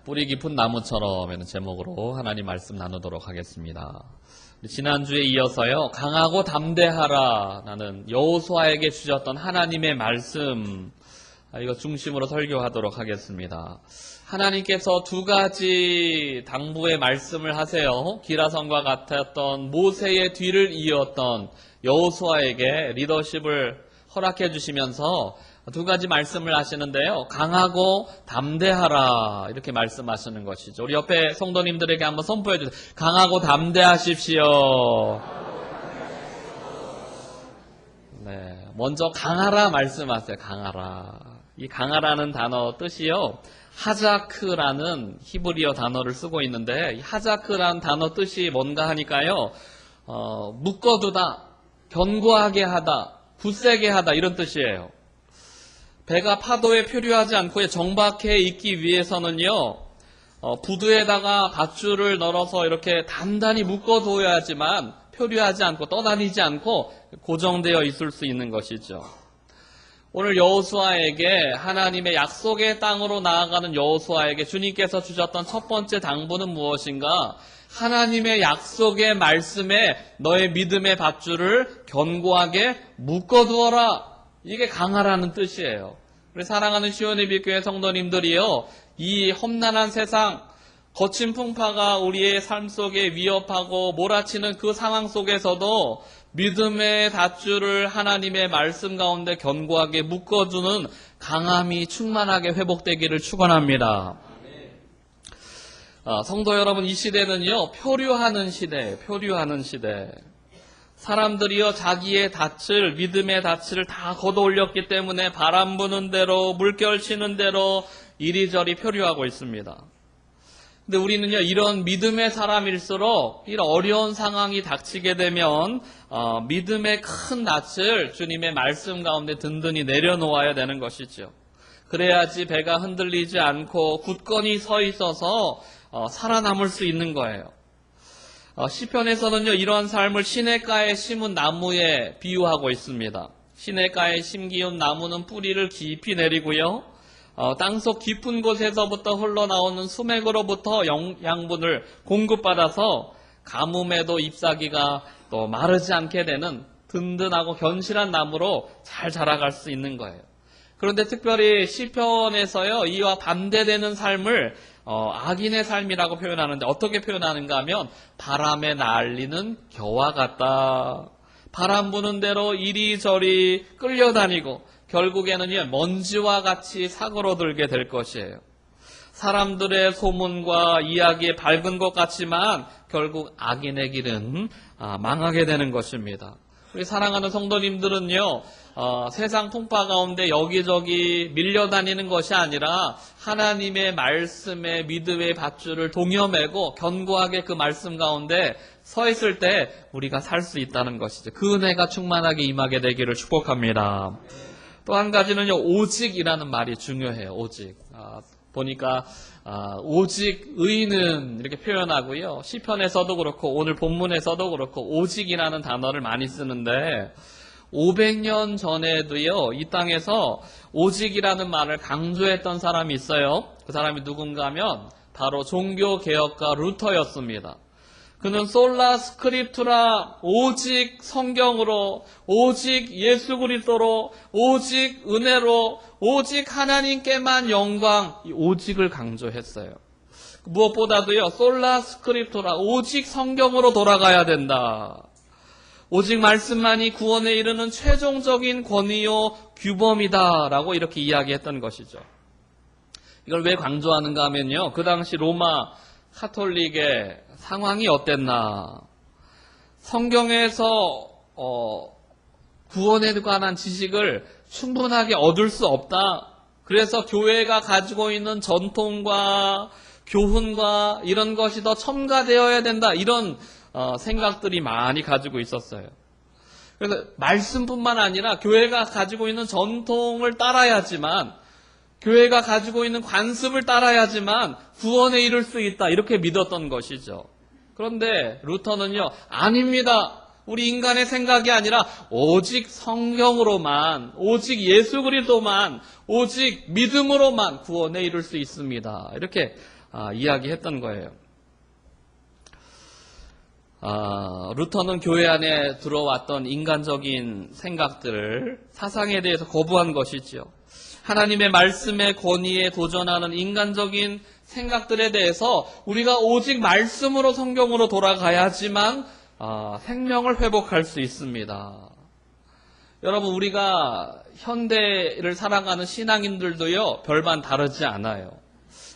뿌리 깊은 나무처럼이라는 제목으로 하나님 말씀 나누도록 하겠습니다. 지난주에 이어서요, 강하고 담대하라 라는 여호수아에게 주셨던 하나님의 말씀, 이거 중심으로 설교하도록 하겠습니다. 하나님께서 두 가지 당부의 말씀을 하세요. 기라성과 같았던 모세의 뒤를 이었던 여호수아에게 리더십을 허락해 주시면서 두 가지 말씀을 하시는데요. 강하고 담대하라 이렇게 말씀하시는 것이죠. 우리 옆에 성도님들에게 한번 선포해 주세요. 강하고 담대하십시오. 네, 먼저 강하라 말씀하세요. 강하라. 이 강하라는 단어 뜻이요, 하자크라는 히브리어 단어를 쓰고 있는데, 이 하자크라는 단어 뜻이 뭔가 하니까요, 묶어두다, 견고하게 하다, 굳세게 하다 이런 뜻이에요. 배가 파도에 표류하지 않고 정박해 있기 위해서는요, 부두에다가 밧줄을 널어서 이렇게 단단히 묶어둬야지만 표류하지 않고 떠다니지 않고 고정되어 있을 수 있는 것이죠. 오늘 여호수아에게, 하나님의 약속의 땅으로 나아가는 여호수아에게 주님께서 주셨던 첫 번째 당부는 무엇인가? 하나님의 약속의 말씀에 너의 믿음의 밧줄을 견고하게 묶어두어라. 이게 강하라는 뜻이에요. 우리 사랑하는 시온의 빛교회 성도님들이요, 이 험난한 세상, 거친 풍파가 우리의 삶 속에 위협하고 몰아치는 그 상황 속에서도 믿음의 밧줄을 하나님의 말씀 가운데 견고하게 묶어주는 강함이 충만하게 회복되기를 축원합니다. 성도 여러분, 이 시대는요, 표류하는 시대예요. 표류하는 시대. 사람들이요, 자기의 닻을, 믿음의 닻을 다 걷어 올렸기 때문에 바람 부는 대로, 물결 치는 대로 이리저리 표류하고 있습니다. 근데 우리는요, 이런 믿음의 사람일수록 이런 어려운 상황이 닥치게 되면 믿음의 큰 낯을 주님의 말씀 가운데 든든히 내려놓아야 되는 것이죠. 그래야지 배가 흔들리지 않고 굳건히 서 있어서 살아남을 수 있는 거예요. 시편에서는요, 이러한 삶을 시냇가에 심은 나무에 비유하고 있습니다. 시냇가에 심기운 나무는 뿌리를 깊이 내리고요, 땅속 깊은 곳에서부터 흘러나오는 수맥으로부터 양분을 공급받아서 가뭄에도 잎사귀가 또 마르지 않게 되는 든든하고 견실한 나무로 잘 자라갈 수 있는 거예요. 그런데 특별히 시편에서요, 이와 반대되는 삶을 악인의 삶이라고 표현하는데, 어떻게 표현하는가 하면 바람에 날리는 겨와 같다. 바람 부는 대로 이리저리 끌려다니고 결국에는요, 먼지와 같이 사그러들게 될 것이에요. 사람들의 소문과 이야기에 밝은 것 같지만 결국 악인의 길은 망하게 되는 것입니다. 우리 사랑하는 성도님들은요, 세상 풍파 가운데 여기저기 밀려다니는 것이 아니라 하나님의 말씀에 믿음의 밧줄을 동여매고 견고하게 그 말씀 가운데 서 있을 때 우리가 살 수 있다는 것이죠. 그 은혜가 충만하게 임하게 되기를 축복합니다. 또 한 가지는요, 오직이라는 말이 중요해요. 오직. 보니까 오직 의인은 이렇게 표현하고요, 시편에서도 그렇고 오늘 본문에서도 그렇고 오직이라는 단어를 많이 쓰는데, 500년 전에도요, 이 땅에서 오직이라는 말을 강조했던 사람이 있어요. 그 사람이 누군가 하면 바로 종교개혁가 루터였습니다. 그는 솔라 스크립투라, 오직 성경으로, 오직 예수 그리스도로, 오직 은혜로, 오직 하나님께만 영광, 이 오직을 강조했어요. 무엇보다도요, 솔라 스크립투라, 오직 성경으로 돌아가야 된다. 오직 말씀만이 구원에 이르는 최종적인 권위요 규범이다라고 이렇게 이야기했던 것이죠. 이걸 왜 강조하는가 하면요, 그 당시 로마 카톨릭의 상황이 어땠나. 성경에서 구원에 관한 지식을 충분하게 얻을 수 없다. 그래서 교회가 가지고 있는 전통과 교훈과 이런 것이 더 첨가되어야 된다. 이런 생각들이 많이 가지고 있었어요. 그래서 말씀뿐만 아니라 교회가 가지고 있는 전통을 따라야지만, 교회가 가지고 있는 관습을 따라야지만 구원에 이를 수 있다, 이렇게 믿었던 것이죠. 그런데 루터는요, 아닙니다. 우리 인간의 생각이 아니라 오직 성경으로만, 오직 예수 그리스도만, 오직 믿음으로만 구원에 이를 수 있습니다. 이렇게 이야기했던 거예요. 루터는 교회 안에 들어왔던 인간적인 생각들을, 사상에 대해서 거부한 것이지요. 하나님의 말씀의 권위에 도전하는 인간적인 생각들에 대해서 우리가 오직 말씀으로, 성경으로 돌아가야지만 생명을 회복할 수 있습니다. 여러분, 우리가 현대를 살아가는 신앙인들도요, 별반 다르지 않아요.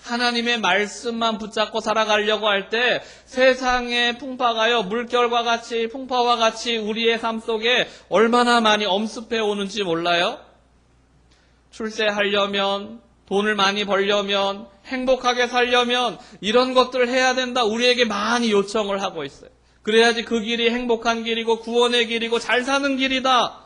하나님의 말씀만 붙잡고 살아가려고 할 때 세상의 풍파가요, 물결과 같이, 풍파와 같이 우리의 삶 속에 얼마나 많이 엄습해 오는지 몰라요? 출세하려면, 돈을 많이 벌려면, 행복하게 살려면 이런 것들을 해야 된다, 우리에게 많이 요청을 하고 있어요. 그래야지 그 길이 행복한 길이고 구원의 길이고 잘 사는 길이다.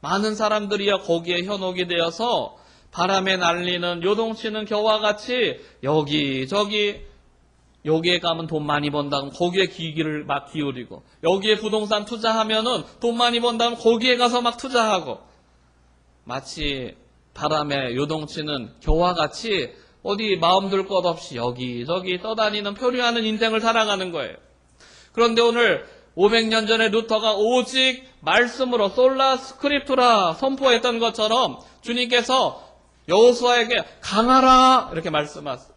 많은 사람들이야 거기에 현혹이 되어서 바람에 날리는, 요동치는 겨와 같이 여기저기, 여기에 가면 돈 많이 번다면 거기에 기기를 막 기울이고, 여기에 부동산 투자하면은 돈 많이 번다면 거기에 가서 막 투자하고, 마치 바람에 요동치는 겨와 같이 어디 마음 둘 것 없이 여기저기 떠다니는, 표류하는 인생을 살아가는 거예요. 그런데 오늘 500년 전에 루터가 오직 말씀으로 솔라 스크립투라 선포했던 것처럼 주님께서 여호수아에게 강하라 이렇게 말씀하세요.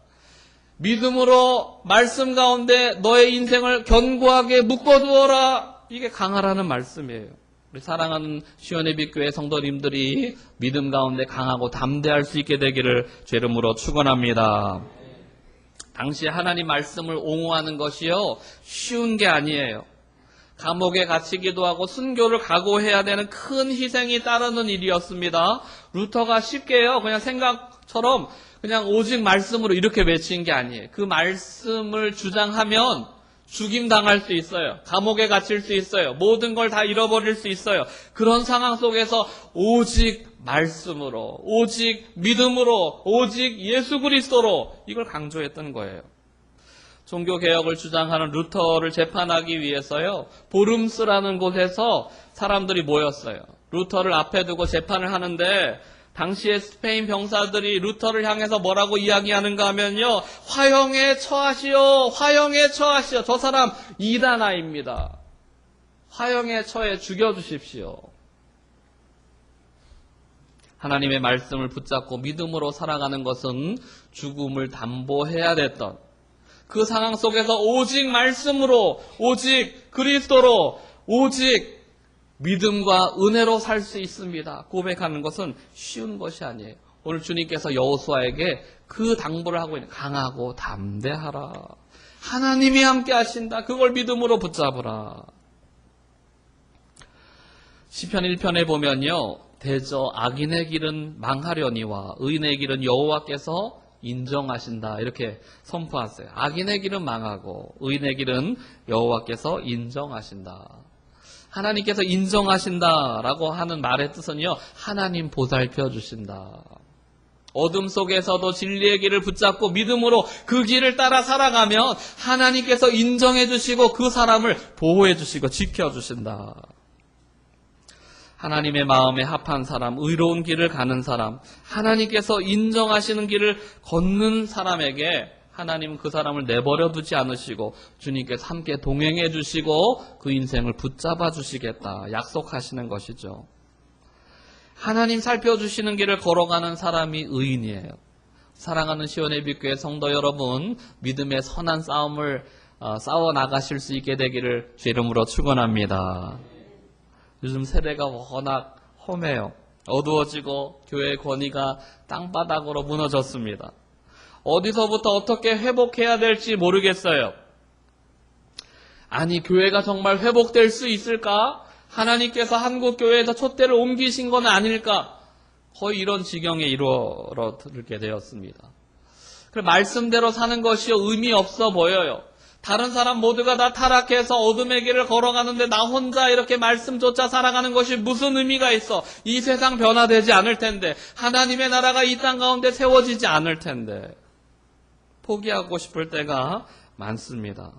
믿음으로 말씀 가운데 너의 인생을 견고하게 묶어두어라. 이게 강하라는 말씀이에요. 우리 사랑하는 시온의빛교회 성도님들이 믿음 가운데 강하고 담대할 수 있게 되기를 주 이름으로 축원합니다. 당시 하나님 말씀을 옹호하는 것이요, 쉬운 게 아니에요. 감옥에 갇히기도 하고 순교를 각오해야 되는 큰 희생이 따르는 일이었습니다. 루터가 쉽게요, 그냥 생각처럼 그냥 오직 말씀으로 이렇게 외친 게 아니에요. 그 말씀을 주장하면 죽임 당할 수 있어요. 감옥에 갇힐 수 있어요. 모든 걸 다 잃어버릴 수 있어요. 그런 상황 속에서 오직 말씀으로, 오직 믿음으로, 오직 예수 그리스도로, 이걸 강조했던 거예요. 종교개혁을 주장하는 루터를 재판하기 위해서요, 보름스라는 곳에서 사람들이 모였어요. 루터를 앞에 두고 재판을 하는데 당시에 스페인 병사들이 루터를 향해서 뭐라고 이야기하는가 하면요, 화형에 처하시오, 화형에 처하시오. 저 사람 이단아입니다. 화형에 처해 죽여주십시오. 하나님의 말씀을 붙잡고 믿음으로 살아가는 것은 죽음을 담보해야 됐던, 그 상황 속에서 오직 말씀으로, 오직 그리스도로, 오직 믿음과 은혜로 살 수 있습니다. 고백하는 것은 쉬운 것이 아니에요. 오늘 주님께서 여호수아에게 그 당부를 하고 있는, 강하고 담대하라. 하나님이 함께 하신다. 그걸 믿음으로 붙잡으라. 시편 1편에 보면요, 대저 악인의 길은 망하려니와 의인의 길은 여호와께서 인정하신다, 이렇게 선포하세요. 악인의 길은 망하고 의인의 길은 여호와께서 인정하신다. 하나님께서 인정하신다라고 하는 말의 뜻은요, 하나님 보살펴 주신다. 어둠 속에서도 진리의 길을 붙잡고 믿음으로 그 길을 따라 살아가면 하나님께서 인정해 주시고 그 사람을 보호해 주시고 지켜 주신다. 하나님의 마음에 합한 사람, 의로운 길을 가는 사람, 하나님께서 인정하시는 길을 걷는 사람에게 하나님은 그 사람을 내버려 두지 않으시고 주님께서 함께 동행해 주시고 그 인생을 붙잡아 주시겠다 약속하시는 것이죠. 하나님 살펴주시는 길을 걸어가는 사람이 의인이에요. 사랑하는 시온의빛교회 성도 여러분, 믿음의 선한 싸움을 싸워 나가실 수 있게 되기를 주 이름으로 축원합니다. 요즘 세대가 워낙 험해요. 어두워지고 교회의 권위가 땅바닥으로 무너졌습니다. 어디서부터 어떻게 회복해야 될지 모르겠어요. 아니, 교회가 정말 회복될 수 있을까? 하나님께서 한국교회에서 촛대를 옮기신 건 아닐까? 거의 이런 지경에 이르게 되었습니다. 그래, 말씀대로 사는 것이 의미 없어 보여요. 다른 사람 모두가 다 타락해서 어둠의 길을 걸어가는데 나 혼자 이렇게 말씀조차 살아가는 것이 무슨 의미가 있어? 이 세상 변화되지 않을 텐데, 하나님의 나라가 이 땅 가운데 세워지지 않을 텐데, 포기하고 싶을 때가 많습니다.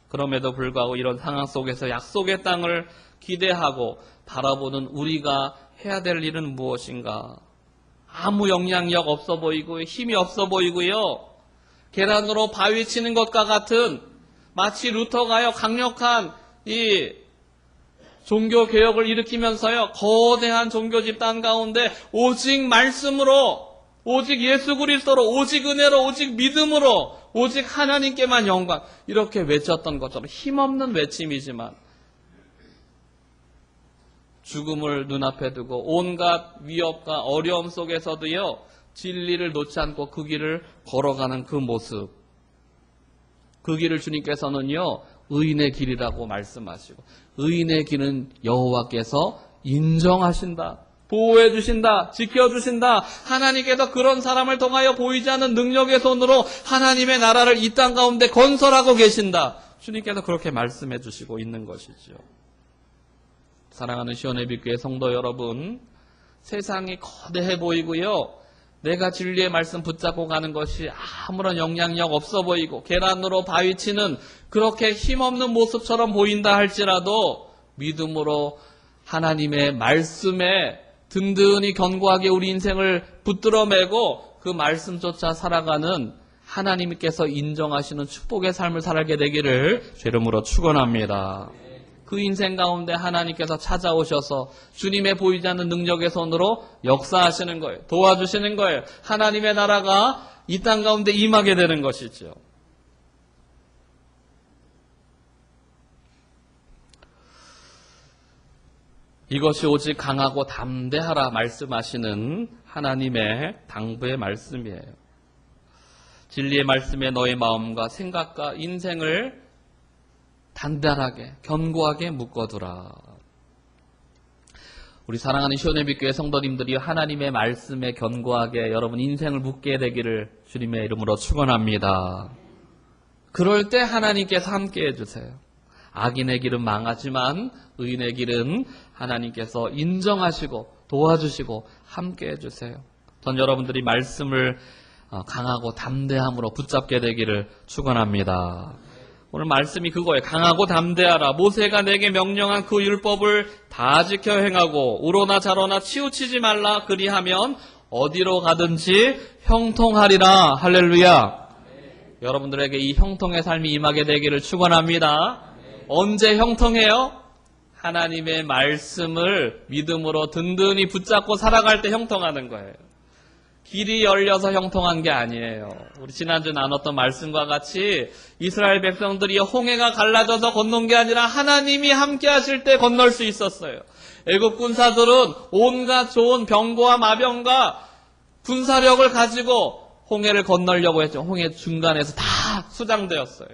그럼에도 불구하고 이런 상황 속에서 약속의 땅을 기대하고 바라보는 우리가 해야 될 일은 무엇인가? 아무 영향력 없어 보이고 힘이 없어 보이고요. 계란으로 바위 치는 것과 같은, 마치 루터가요 강력한 이 종교 개혁을 일으키면서요 거대한 종교 집단 가운데 오직 말씀으로, 오직 예수 그리스도로, 오직 은혜로, 오직 믿음으로, 오직 하나님께만 영광, 이렇게 외쳤던 것처럼 힘없는 외침이지만 죽음을 눈앞에 두고 온갖 위협과 어려움 속에서도요 진리를 놓지 않고 그 길을 걸어가는 그 모습, 그 길을 주님께서는요 의인의 길이라고 말씀하시고, 의인의 길은 여호와께서 인정하신다, 보호해 주신다, 지켜주신다. 하나님께서 그런 사람을 통하여 보이지 않는 능력의 손으로 하나님의 나라를 이 땅 가운데 건설하고 계신다. 주님께서 그렇게 말씀해 주시고 있는 것이죠. 사랑하는 시온의 빛교회 성도 여러분, 세상이 거대해 보이고요, 내가 진리의 말씀 붙잡고 가는 것이 아무런 영향력 없어 보이고 계란으로 바위치는 그렇게 힘없는 모습처럼 보인다 할지라도 믿음으로 하나님의 말씀에 든든히 견고하게 우리 인생을 붙들어 매고 그 말씀조차 살아가는 하나님께서 인정하시는 축복의 삶을 살게 되기를 주 이름으로 축원합니다. 그 인생 가운데 하나님께서 찾아오셔서 주님의 보이지 않는 능력의 손으로 역사하시는 거예요. 도와주시는 거예요. 하나님의 나라가 이 땅 가운데 임하게 되는 것이죠. 이것이 오직 강하고 담대하라 말씀하시는 하나님의 당부의 말씀이에요. 진리의 말씀에 너의 마음과 생각과 인생을 단단하게 견고하게 묶어두라. 우리 사랑하는 시온의 빛교회 성도님들이 하나님의 말씀에 견고하게 여러분 인생을 묶게 되기를 주님의 이름으로 축원합니다. 그럴 때 하나님께서 함께 해주세요. 악인의 길은 망하지만 의인의 길은 하나님께서 인정하시고 도와주시고 함께 해주세요. 전 여러분들이 말씀을 강하고 담대함으로 붙잡게 되기를 축원합니다. 오늘 말씀이 그거예요. 강하고 담대하라. 모세가 내게 명령한 그 율법을 다 지켜 행하고 우로나 자로나 치우치지 말라. 그리하면 어디로 가든지 형통하리라. 할렐루야. 여러분들에게 이 형통의 삶이 임하게 되기를 축원합니다. 언제 형통해요? 하나님의 말씀을 믿음으로 든든히 붙잡고 살아갈 때 형통하는 거예요. 길이 열려서 형통한 게 아니에요. 우리 지난주 나눴던 말씀과 같이 이스라엘 백성들이 홍해가 갈라져서 건넌 게 아니라 하나님이 함께 하실 때 건널 수 있었어요. 애굽 군사들은 온갖 좋은 병거와 마병과 군사력을 가지고 홍해를 건너려고 했죠. 홍해 중간에서 다 수장되었어요.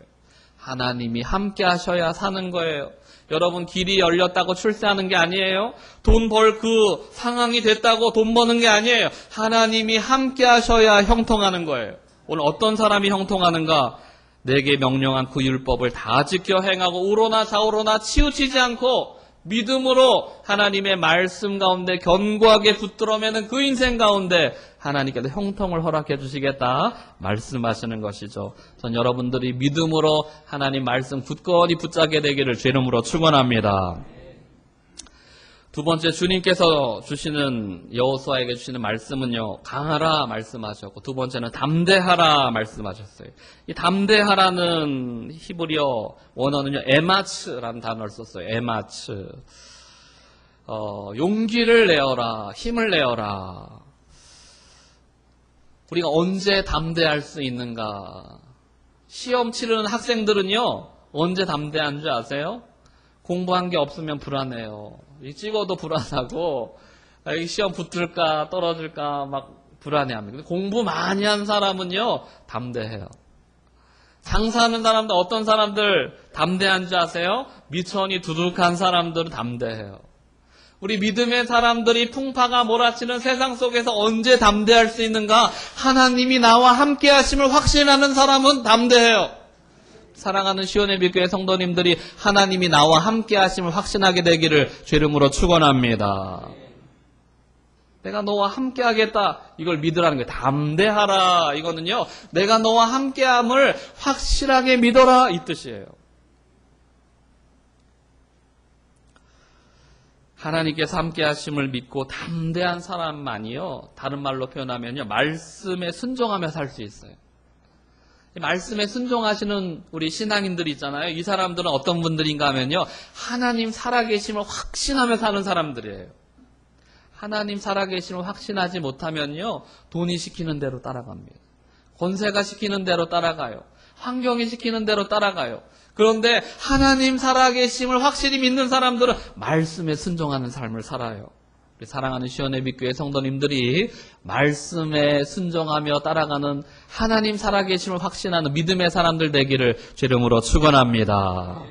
하나님이 함께 하셔야 사는 거예요. 여러분, 길이 열렸다고 출세하는 게 아니에요. 돈 벌 그 상황이 됐다고 돈 버는 게 아니에요. 하나님이 함께 하셔야 형통하는 거예요. 오늘 어떤 사람이 형통하는가? 내게 명령한 그 율법을 다 지켜 행하고 우로나 좌우로나 치우치지 않고 믿음으로 하나님의 말씀 가운데 견고하게 붙들어매는 그 인생 가운데 하나님께서 형통을 허락해 주시겠다 말씀하시는 것이죠. 전 여러분들이 믿음으로 하나님 말씀 굳건히 붙잡게 되기를 주 이름으로 축원합니다. 두 번째, 주님께서 주시는 여호수아에게 주시는 말씀은요, 강하라 말씀하셨고, 두 번째는 담대하라 말씀하셨어요. 이 담대하라는 히브리어 원어는요, 에마츠라는 단어를 썼어요. 에마츠. 용기를 내어라, 힘을 내어라. 우리가 언제 담대할 수 있는가? 시험 치르는 학생들은요, 언제 담대한 줄 아세요? 공부한 게 없으면 불안해요. 찍어도 불안하고, 시험 붙을까 떨어질까 막 불안해합니다. 근데 공부 많이 한 사람은요, 담대해요. 장사하는 사람들, 어떤 사람들 담대한 줄 아세요? 미천이 두둑한 사람들은 담대해요. 우리 믿음의 사람들이 풍파가 몰아치는 세상 속에서 언제 담대할 수 있는가? 하나님이 나와 함께 하심을 확신하는 사람은 담대해요. 사랑하는 시온의 빛교회 성도님들이 하나님이 나와 함께 하심을 확신하게 되기를 주 이름으로 축원합니다. 내가 너와 함께 하겠다, 이걸 믿으라는 거예요. 담대하라, 이거는요, 내가 너와 함께함을 확실하게 믿어라, 이 뜻이에요. 하나님께서 함께 하심을 믿고 담대한 사람만이요, 다른 말로 표현하면요, 말씀에 순종하며 살 수 있어요. 말씀에 순종하시는 우리 신앙인들이 있잖아요. 이 사람들은 어떤 분들인가 하면요, 하나님 살아계심을 확신하며 사는 사람들이에요. 하나님 살아계심을 확신하지 못하면요, 돈이 시키는 대로 따라갑니다. 권세가 시키는 대로 따라가요. 환경이 시키는 대로 따라가요. 그런데 하나님 살아계심을 확실히 믿는 사람들은 말씀에 순종하는 삶을 살아요. 우리 사랑하는 시온예비교회 성도님들이 말씀에 순종하며 따라가는 하나님 살아계심을 확신하는 믿음의 사람들 되기를 주 이름으로 축원합니다.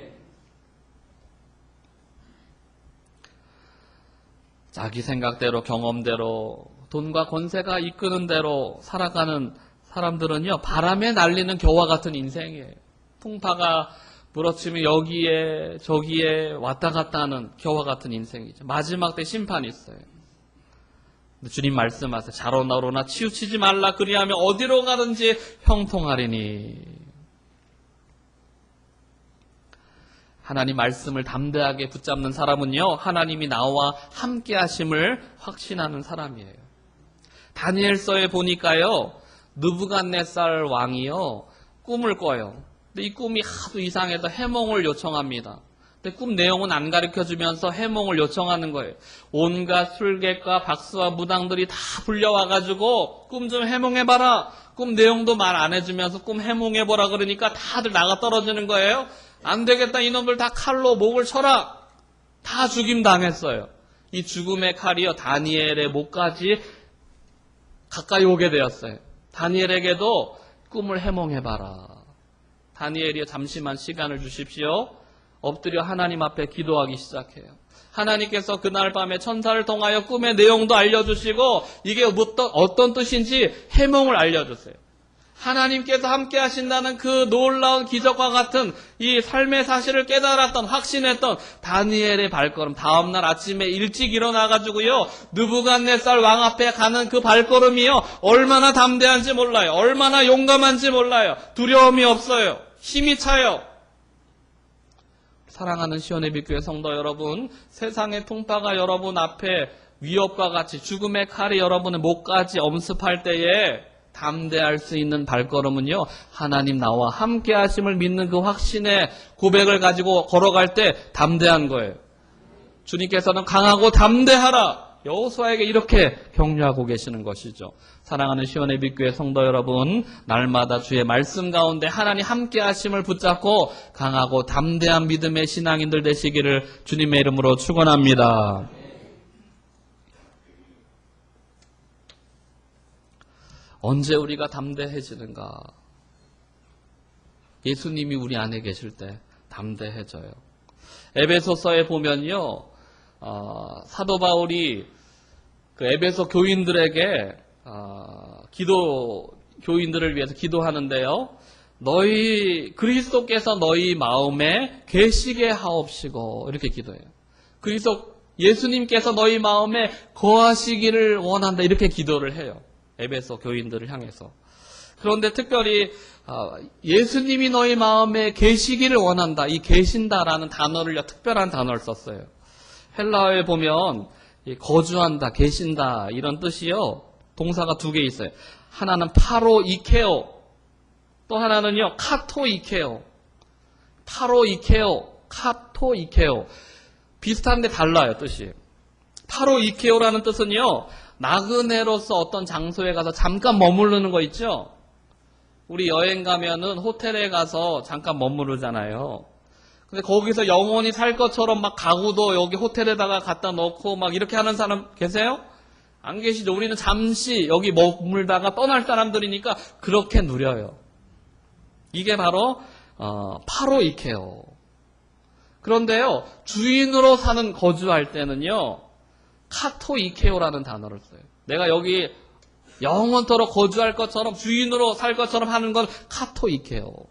자기 생각대로 경험대로 돈과 권세가 이끄는 대로 살아가는 사람들은요, 바람에 날리는 겨와 같은 인생이에요. 풍파가 부러치면 여기에 저기에 왔다 갔다 하는 겨와 같은 인생이죠. 마지막 때 심판이 있어요. 주님 말씀하세요. 자로나 오로나 치우치지 말라. 그리하면 어디로 가든지 형통하리니. 하나님 말씀을 담대하게 붙잡는 사람은요, 하나님이 나와 함께 하심을 확신하는 사람이에요. 다니엘서에 보니까요, 느부갓네살 왕이요, 꿈을 꿔요. 근데 이 꿈이 하도 이상해서 해몽을 요청합니다. 근데 꿈 내용은 안 가르쳐주면서 해몽을 요청하는 거예요. 온갖 술객과 박수와 무당들이 다 불려와가지고 꿈 좀 해몽해봐라. 꿈 내용도 말 안 해주면서 꿈 해몽해보라 그러니까 다들 나가 떨어지는 거예요. 안 되겠다. 이놈들 다 칼로 목을 쳐라. 다 죽임 당했어요. 이 죽음의 칼이요, 다니엘의 목까지 가까이 오게 되었어요. 다니엘에게도 꿈을 해몽해봐라. 다니엘이 잠시만 시간을 주십시오. 엎드려 하나님 앞에 기도하기 시작해요. 하나님께서 그날 밤에 천사를 통하여 꿈의 내용도 알려주시고 이게 어떤 뜻인지 해몽을 알려주세요. 하나님께서 함께 하신다는 그 놀라운 기적과 같은 이 삶의 사실을 깨달았던, 확신했던 다니엘의 발걸음, 다음날 아침에 일찍 일어나가지고요, 느부갓네살 왕 앞에 가는 그 발걸음이요, 얼마나 담대한지 몰라요. 얼마나 용감한지 몰라요. 두려움이 없어요. 힘이 차요. 사랑하는 시온예비교회 성도 여러분, 세상의 풍파가 여러분 앞에 위협과 같이 죽음의 칼이 여러분의 목까지 엄습할 때에 담대할 수 있는 발걸음은요, 하나님 나와 함께 하심을 믿는 그 확신의 고백을 가지고 걸어갈 때 담대한 거예요. 주님께서는 강하고 담대하라, 여호수아에게 이렇게 격려하고 계시는 것이죠. 사랑하는 시온예비교회 성도 여러분, 날마다 주의 말씀 가운데 하나님 함께 하심을 붙잡고 강하고 담대한 믿음의 신앙인들 되시기를 주님의 이름으로 축원합니다. 언제 우리가 담대해지는가? 예수님이 우리 안에 계실 때 담대해져요. 에베소서에 보면요, 사도 바울이 그 에베소 교인들에게 교인들을 위해서 기도하는데요, 너희 그리스도께서 너희 마음에 계시게 하옵시고 이렇게 기도해요. 예수님께서 너희 마음에 거하시기를 원한다 이렇게 기도를 해요. 에베소 교인들을 향해서. 그런데 특별히 예수님이 너희 마음에 계시기를 원한다, 이 계신다라는 단어를요, 특별한 단어를 썼어요. 헬라어에 보면 거주한다, 계신다 이런 뜻이요, 동사가 두 개 있어요. 하나는 파로 이케오, 또 하나는요 카토 이케오. 파로 이케오, 카토 이케오, 비슷한데 달라요, 뜻이. 파로 이케오라는 뜻은요, 나그네로서 어떤 장소에 가서 잠깐 머무르는 거 있죠? 우리 여행 가면은 호텔에 가서 잠깐 머무르잖아요. 근데 거기서 영원히 살 것처럼 막 가구도 여기 호텔에다가 갖다 놓고 막 이렇게 하는 사람 계세요? 안 계시죠? 우리는 잠시 여기 머물다가 떠날 사람들이니까 그렇게 누려요. 이게 바로 파로 이케오. 그런데요, 주인으로 사는 거주할 때는요, 카토 이케오라는 단어를 써요. 내가 여기 영원토록 거주할 것처럼, 주인으로 살 것처럼 하는 건 카토 이케오.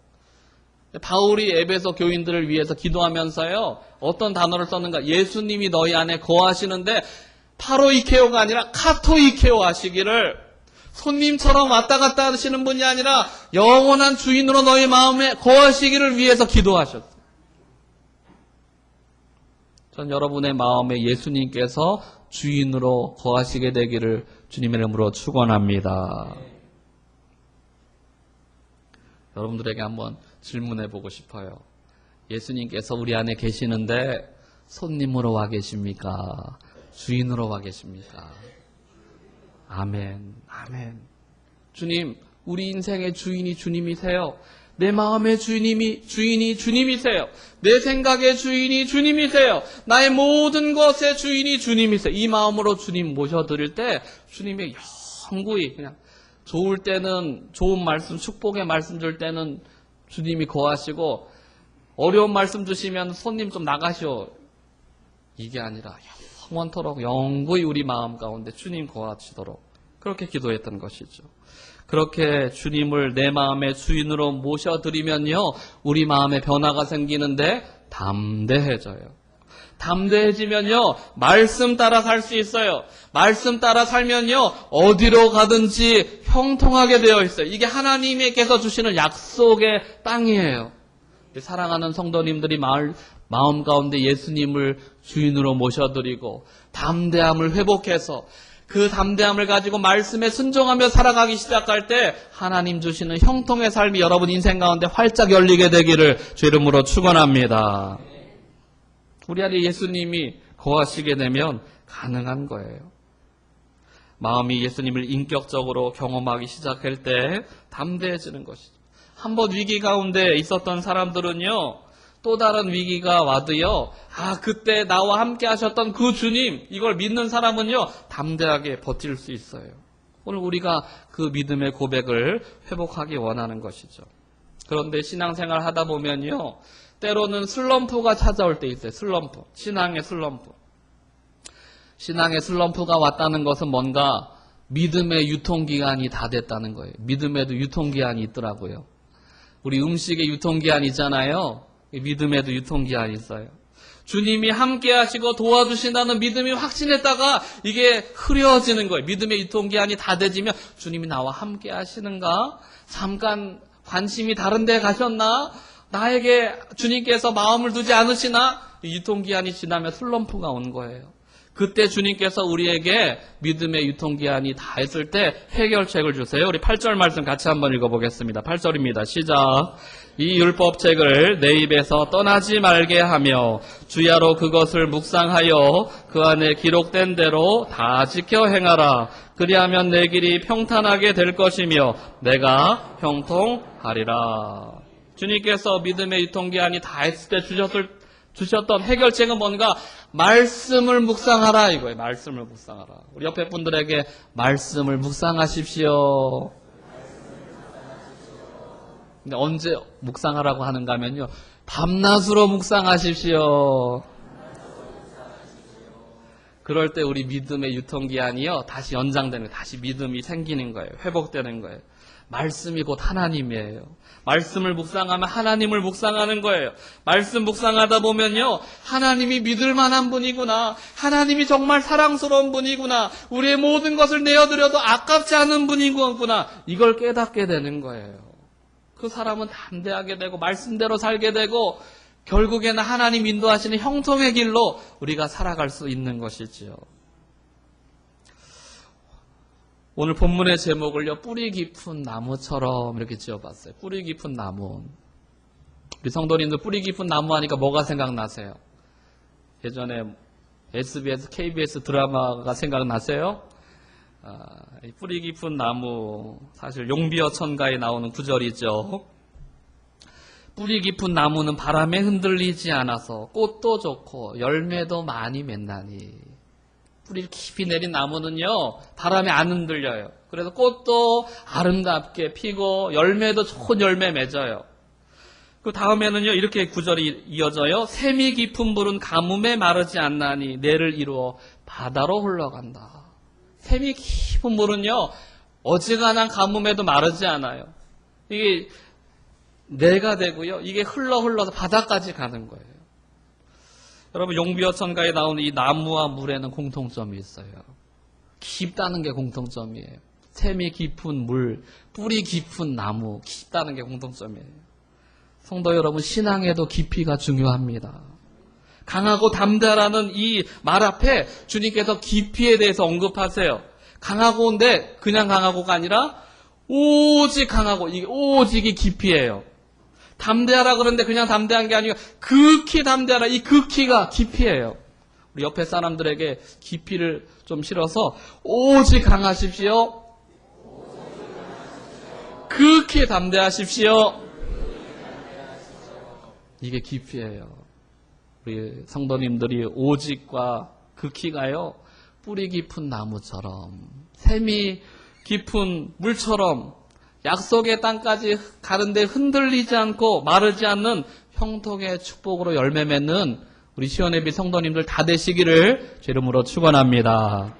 바울이 에베소 교인들을 위해서 기도하면서요, 어떤 단어를 썼는가? 예수님이 너희 안에 거하시는데 파로 이케오가 아니라 카토 이케오 하시기를, 손님처럼 왔다 갔다 하시는 분이 아니라 영원한 주인으로 너희 마음에 거하시기를 위해서 기도하셨어요. 전 여러분의 마음에 예수님께서 주인으로 거하시게 되기를 주님의 이름으로 축원합니다. 여러분들에게 한번 질문해 보고 싶어요. 예수님께서 우리 안에 계시는데 손님으로 와 계십니까? 주인으로 와 계십니까? 아멘, 아멘. 주님, 우리 인생의 주인이 주님이세요. 내 마음의 주인이 주님이세요. 내 생각의 주인이 주님이세요. 나의 모든 것의 주인이 주님이세요. 이 마음으로 주님 모셔드릴 때 주님의 영구히 그냥 좋을 때는 좋은 말씀, 축복의 말씀 줄 때는 주님이 거하시고 어려운 말씀 주시면 손님 좀 나가시오. 이게 아니라 영원토록 영구히 우리 마음 가운데 주님 거하시도록 그렇게 기도했던 것이죠. 그렇게 주님을 내 마음의 주인으로 모셔드리면요, 우리 마음에 변화가 생기는데 담대해져요. 담대해지면요, 말씀 따라 살 수 있어요. 말씀 따라 살면요, 어디로 가든지 형통하게 되어 있어요. 이게 하나님께서 주시는 약속의 땅이에요. 사랑하는 성도님들이 마음 가운데 예수님을 주인으로 모셔드리고 담대함을 회복해서 그 담대함을 가지고 말씀에 순종하며 살아가기 시작할 때 하나님 주시는 형통의 삶이 여러분 인생 가운데 활짝 열리게 되기를 주 이름으로 축원합니다. 우리 안에 예수님이 거하시게 되면 가능한 거예요. 마음이 예수님을 인격적으로 경험하기 시작할 때 담대해지는 것이죠. 한번 위기 가운데 있었던 사람들은요, 또 다른 위기가 와도요, 그때 나와 함께 하셨던 그 주님, 이걸 믿는 사람은요, 담대하게 버틸 수 있어요. 오늘 우리가 그 믿음의 고백을 회복하기 원하는 것이죠. 그런데 신앙생활 하다 보면요, 때로는 슬럼프가 찾아올 때 있어요. 슬럼프. 신앙의 슬럼프. 신앙의 슬럼프가 왔다는 것은 뭔가 믿음의 유통기한이 다 됐다는 거예요. 믿음에도 유통기한이 있더라고요. 우리 음식의 유통기한 있잖아요. 믿음에도 유통기한이 있어요. 주님이 함께 하시고 도와주신다는 믿음이 확신했다가 이게 흐려지는 거예요. 믿음의 유통기한이 다 되지면 주님이 나와 함께 하시는가? 잠깐 관심이 다른 데 가셨나? 나에게 주님께서 마음을 두지 않으시나? 유통기한이 지나면 슬럼프가 온 거예요. 그때 주님께서 우리에게 믿음의 유통기한이 다 했을 때 해결책을 주세요. 우리 8절 말씀 같이 한번 읽어보겠습니다. 8절입니다. 시작. 이 율법책을 내 입에서 떠나지 말게 하며 주야로 그것을 묵상하여 그 안에 기록된 대로 다 지켜 행하라. 그리하면 내 길이 평탄하게 될 것이며 내가 형통하리라. 주님께서 믿음의 유통기한이 다 했을 때 주셨던 해결책은 뭔가? 말씀을 묵상하라 이거예요. 말씀을 묵상하라. 우리 옆에 분들에게 말씀을 묵상하십시오. 근데 언제 묵상하라고 하는가 하면요, 밤낮으로 묵상하십시오. 그럴 때 우리 믿음의 유통기한이요, 다시 연장되는 거예요. 다시 믿음이 생기는 거예요. 회복되는 거예요. 말씀이 곧 하나님이에요. 말씀을 묵상하면 하나님을 묵상하는 거예요. 말씀 묵상하다 보면요, 하나님이 믿을 만한 분이구나. 하나님이 정말 사랑스러운 분이구나. 우리의 모든 것을 내어드려도 아깝지 않은 분이구나. 이걸 깨닫게 되는 거예요. 그 사람은 담대하게 되고 말씀대로 살게 되고 결국에는 하나님 인도하시는 형통의 길로 우리가 살아갈 수 있는 것이지요. 오늘 본문의 제목을요, 뿌리 깊은 나무처럼 이렇게 지어봤어요. 뿌리 깊은 나무. 우리 성도님들 뿌리 깊은 나무 하니까 뭐가 생각나세요? 예전에 SBS, KBS 드라마가 생각나세요? 이 뿌리 깊은 나무, 사실 용비어 천가에 나오는 구절이죠. 뿌리 깊은 나무는 바람에 흔들리지 않아서 꽃도 좋고 열매도 많이 맺나니. 뿌리를 깊이 내린 나무는요, 바람에 안 흔들려요. 그래서 꽃도 아름답게 피고 열매도 좋은 열매 맺어요. 그 다음에는요, 이렇게 구절이 이어져요. 샘이 깊은 물은 가뭄에 마르지 않나니 내를 이루어 바다로 흘러간다. 샘이 깊은 물은요, 어지간한 가뭄에도 마르지 않아요. 이게 내가 되고요, 이게 흘러서 바다까지 가는 거예요. 여러분, 용비어 천가에 나오는 이 나무와 물에는 공통점이 있어요. 깊다는 게 공통점이에요. 샘이 깊은 물, 뿌리 깊은 나무, 깊다는 게 공통점이에요. 성도 여러분, 신앙에도 깊이가 중요합니다. 강하고 담대하라는 이 말 앞에 주님께서 깊이에 대해서 언급하세요. 강하고인데 그냥 강하고가 아니라 오직 강하고 이게 오직이 깊이예요. 담대하라 그러는데 그냥 담대한 게 아니고 극히 담대하라. 이 극히가 깊이예요. 우리 옆에 사람들에게 깊이를 좀 실어서 오직 강하십시오. 극히 담대하십시오. 이게 깊이예요. 우리 성도님들이 오직과 극히가요, 뿌리 깊은 나무처럼, 샘이 깊은 물처럼, 약속의 땅까지 가는데 흔들리지 않고 마르지 않는 형통의 축복으로 열매 맺는 우리 시온예비 성도님들 다 되시기를 주 이름으로 축원합니다.